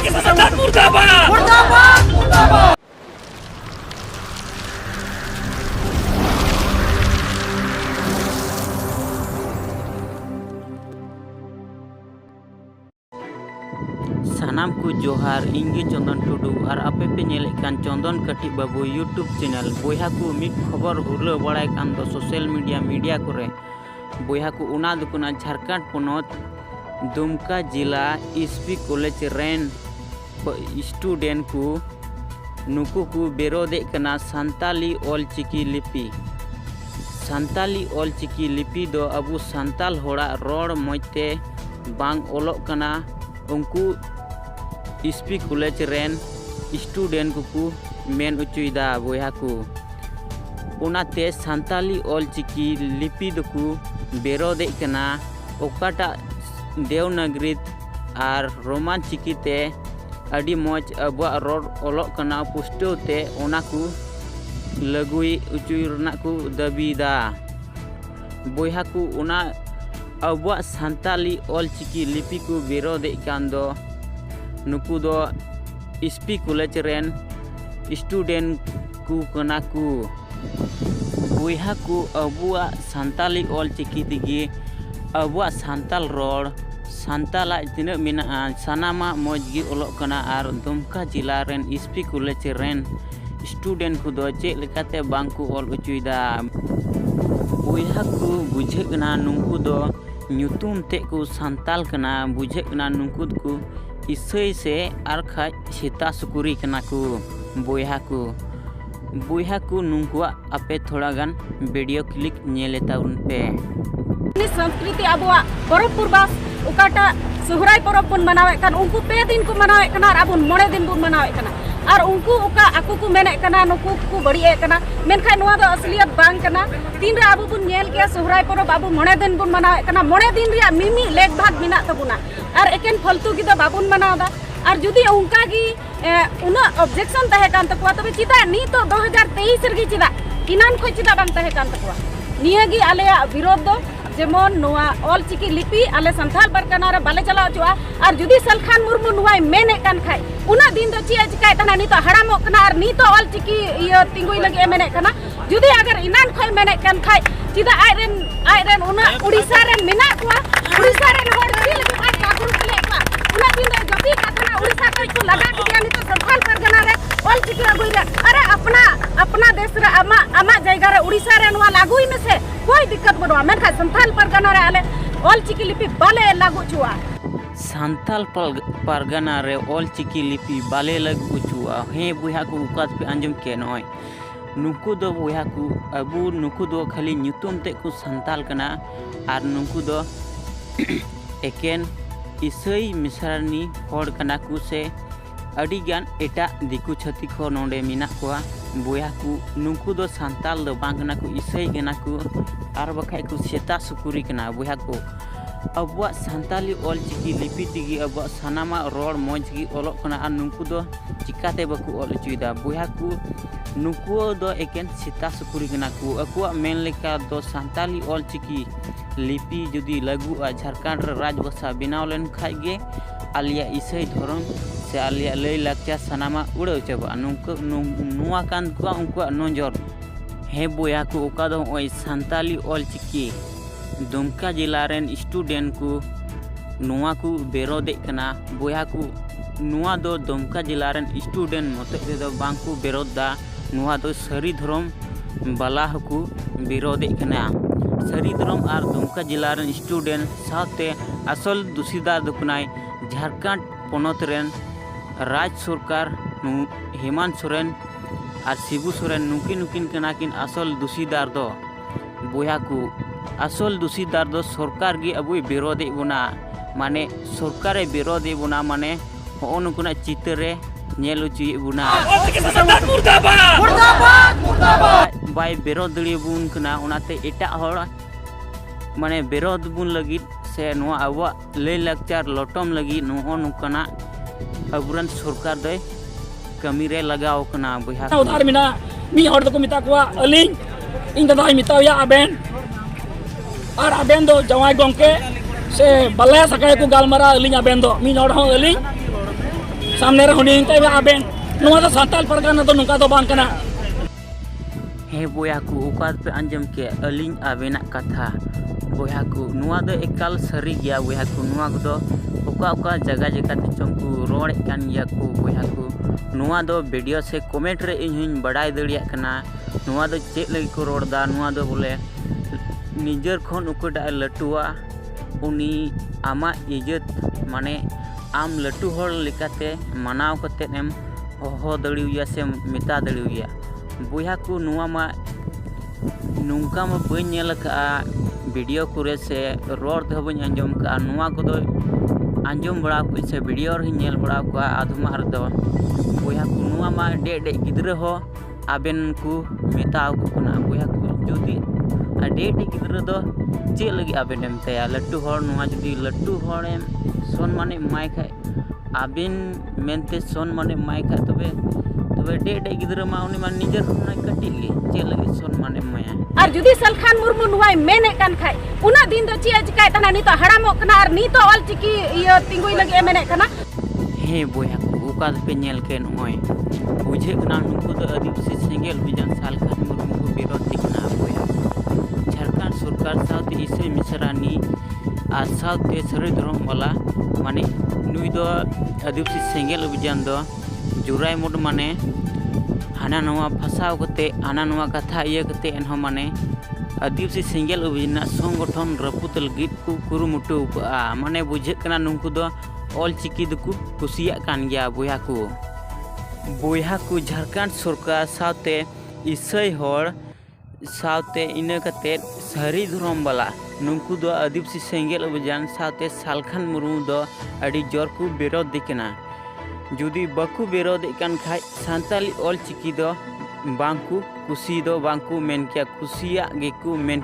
सानाम को जोहार इंगे चंदन टुडू और आपे पे नेले कान चंदन कटी बाबू यूट्यूब चैनल बोया को मिट खबर हुरलो बड़ाय कान दो सोशल मीडिया करे बोया को उना दुकुना झारखंड पोनोत दुमका जिला एसपी कॉलेज रेन स्टूडेंट को नुकु को बेरोदे कना संताली ऑलचिकी लिपि संताली ऑलचिकी लिपि दो अबू संताल होड़ा रोड मजते बांग ओलोक कना उनको एसपी कॉलेज रेन स्टूडेंट को मेन उचुदा बोया को उनाते संताली ऑलचिकी लिपि दको बेरोदे कना ओकाटा देवनागरी और रोमान चिकीते अड़ी मज अबुआ रोड ओलोक कना पुष्टोते ओना को लगुई उचुई रना को दबीदा बोया को उना अबुआ संताली ऑलचिकी लिपि को बेरोदे कान दो नुकु दो एसपी कॉलेज रेन स्टूडेंट को कना को बोया को अबुआ संताली ऑलचिकी दिगी अबुआ संताल रोड संताला तिना मेना सानामा मजगी ओलोक कना और दुमका जिला rain SP college rain student को दो चे लेकाते बांको ऑल उचुइदा बोया को बुझे कना नुकु दो ᱧᱩᱛᱩᱢ ᱛᱮ ᱠᱚ ᱥᱟᱱᱛᱟᱞ ᱠᱟᱱᱟ ᱵᱩᱡᱷᱟᱹᱜ ᱠᱟᱱᱟ ᱱᱩᱠᱩ ᱫᱚ ᱤᱥᱟᱹᱭ ᱥᱮ ᱟᱨ ᱠᱷᱟᱡ ᱥᱮᱛᱟ ᱥᱩᱠᱨᱤ ᱠᱟᱱᱟ ᱠᱚ ᱵᱚᱭᱦᱟ ᱠᱚ ᱱᱩᱠᱩᱣᱟᱜ ᱟᱯᱮ ᱛᱷᱚᱲᱟ ᱜᱟᱱ वीडियो क्लिक ᱧᱮᱞ ताउन पे संस्कृति अबुआ परब पूर्वास उकाटा सोहराय परब बन मनावे कान उनको 2 दिन को मनावे कना और अब 9 दिन बन मनावे कना और उनको उका आकु को मेने कना नुकु को बड़िए कना मेनखा नुआ दो असलियत बांग कना तीन रे आबु बुन नेल के सोहराय परब आबु 9 दिन बन मनावे कना 9 दिन रिया मिमी लेग भाग बिना तबुना और एकेन फालतू की दो बाबुन मनावदा और जुदी उनका की उना ऑब्जेक्शन तहे कान तकुआ तबे चिता नी तो 2023 रगी चिदा इनान खो चिदा बांग तहे कान तकुआ निया गी आलेया विरोध दो जेमन नोआ ऑलचिकी लिपि आले संथाल परगना रे बाले चलाव चुआ और जुदी सलखान मुर्मू नुआय मेने कान खाय उना दिन दो चिया चिकाय तना नी तो हड़ामो कना और नी तो ऑलचिकी इयो तिंगुई लगे मेने कना जुदी अगर इनान खय मेने कान खाय चिदा आयरेन उना उड़ीसा रेन मेना कुआ उड़ीसा रेन होड़ सी लगे आज कागुन कले कुआ उना दिन दो जबी कथना उड़ीसा कय को लगा दिया नी तो संथाल परगना रे ऑलचिकी अगुई रे अरे अपना देश रे आमा जायगा रे उड़ीसा रेन वा लागुई में से कोई दिक्कत बनो मेनखा संथाल परगना रे आले ऑलचिकी लिपि बाले लागू चुआ संथाल परगना रे ऑलचिकी लिपि बाले लागू चुआ हे बुया को उकात पे अंजम के नय नुकु दो बुया को अबु नुकु दो खाली ᱧᱩᱛᱩᱢ ते को संथाल कना और नुकु दो एकेन इसई मिसरानी होड़ कना को से अड़ी गान एटा दिकु छती खो नोंडे मिना कोआ बोया को नुकु दो संताल दो बांगना को इसई कना को आर बखाय को सेता सुकुरी कना बोया को अबुआ संताली ऑलचिकी लिपि तिगी अबुआ सानामा रोड मजगी ओलोक कना और नुकु दो चिकाते बकु ऑल चुइदा बोया को नुकु दो एकेन सेता सुकुरी कना को अकुआ मेन लेका दो संताली ऑलचिकी लिपि जुदी लागू झारखंड राजभाषा बनाव लेन खाय गे आलिया इसई धरम से आलिया लय लाक्चा सानामा उड़ाव चाबा नुआ कान को उनका नजर हे बोया को ओका दो ओय संताली ऑलचिकी दुमका जिला रेन स्टूडेंट को नुआ को बेरोदे कना बोया को नुआ दो दुमका जिला रेन स्टूडेंट मते दो बांको बेरोदा नुआ दो सरी धरम बाला को बेरोदे कना सरी धरम और दुमका जिला रेन स्टूडेंट साथे असल दुसीदार दुकनाय झारखंड पोनोत रेन राज सरकार हेमंत सोरेन और शिबू सोरेन नुकिन कनाकिन असल दुसीदार दो बोया को असल दुसीदार दो सरकार गी अबुई विरोधे बुना माने सरकारे विरोधे बुना माने हो नुकुना चित्रे नेल उचुई बुना बाय विरोध दड़ी बुन कना उनाते एटा होड़ माने विरोध बुन लगी से नुआ अबुआ लय लाक्चार लटम लगी नो नुकना अबुरन सरकार दे कमी रे लगाव कना बोया उधार मिना मी हड़ को मिता को अलिंग इन दादा मिताया आबेन और आबेन दो जवाई गोंके से बल्ले सकाय को गालमारा अलिंग आबेन दो मी हड़ हो अलिंग सामने रे हुनी इंते आबेन नुआ दो सांताल परगाना दो नुका दो बांग कना हे बोया को उकाद पे अंजम के अलिंग आबेना कथा बोया को नुआ दो एकाल सरी गया बोया को नुआ दो उका जगह जगह ते चंकू रोड़े कान गया को बोया को नुआ दो वीडियो से कमेंट रे इन बड़ाई दड़िया कना नुआ दो चेक लगी को रोड़दा नुआ दो बोले निजर खन उकड़ा लटुआ उनी आमा इज्जत माने आम लटू हर लेकाते मनाव कते एम होहो दड़िया से मिता दड़िया बोया को नुआ मा नुंका मा बई नेल का वीडियो कुरे से रोड दो बई अंजम का नुआ को दो अंजम बड़ा को से वीडियो रे नेल बड़ा को आधुमा र दो बोया को नुआ मा डे डे गिद्र हो आबेन को मिताव को कना बोया को जुदी डे डे गिद्र दो चे लगी आबेन एम तया लट्टू हर नुआ जुदी लट्टू हर एम सोन माने माय खाय आबेन मेनते सोन माने माय खाय तबे डे डे गिद्र मा उनी मा निजर खना कटिली चे लगी सोन माने माया और जुदी सलखान मुर्मू नुवाई मेने कान खाय उना दिन दो चे चिकाय तना नी तो हड़ामो कना और नी तो ऑल चिकी इयो तिंगुई लगे मेने कना हे बोया उका पे नेल के नोय बुझे कना नुको दो आदिवासी सेंगेल बिजन सलखान मुर्मू को विरोध दिखना बोया झारखंड सरकार साथ इसे मिसरानी आ साथ सरी धर्म वाला माने नुई दो आदिवासी सेंगेल बिजन दो जुराई मुड माने हाना नवा फसाव कते हाना नवा कथा इया कते एनहो माने आदिवासी सेंगेल अभियान संगठन रपुत लगित को कुरुमुटु माने बुझे कना नुंकु दो ऑल चिकी दो कुसिया कान गया बोया को झारखंड सरकार साथे ईसाई हर साथे इना कते सरी धर्म वाला नुंकु दो आदिवासी सेंगेल अभियान साथे सलखान मुर्मू दो अड़ी जोर को विरोध दिकना जुदी बाकू विरोध कान खाय सानताली ऑल चिकी दो बांकू कुसी दो बांकू मेन किया कुसिया गेकू मेन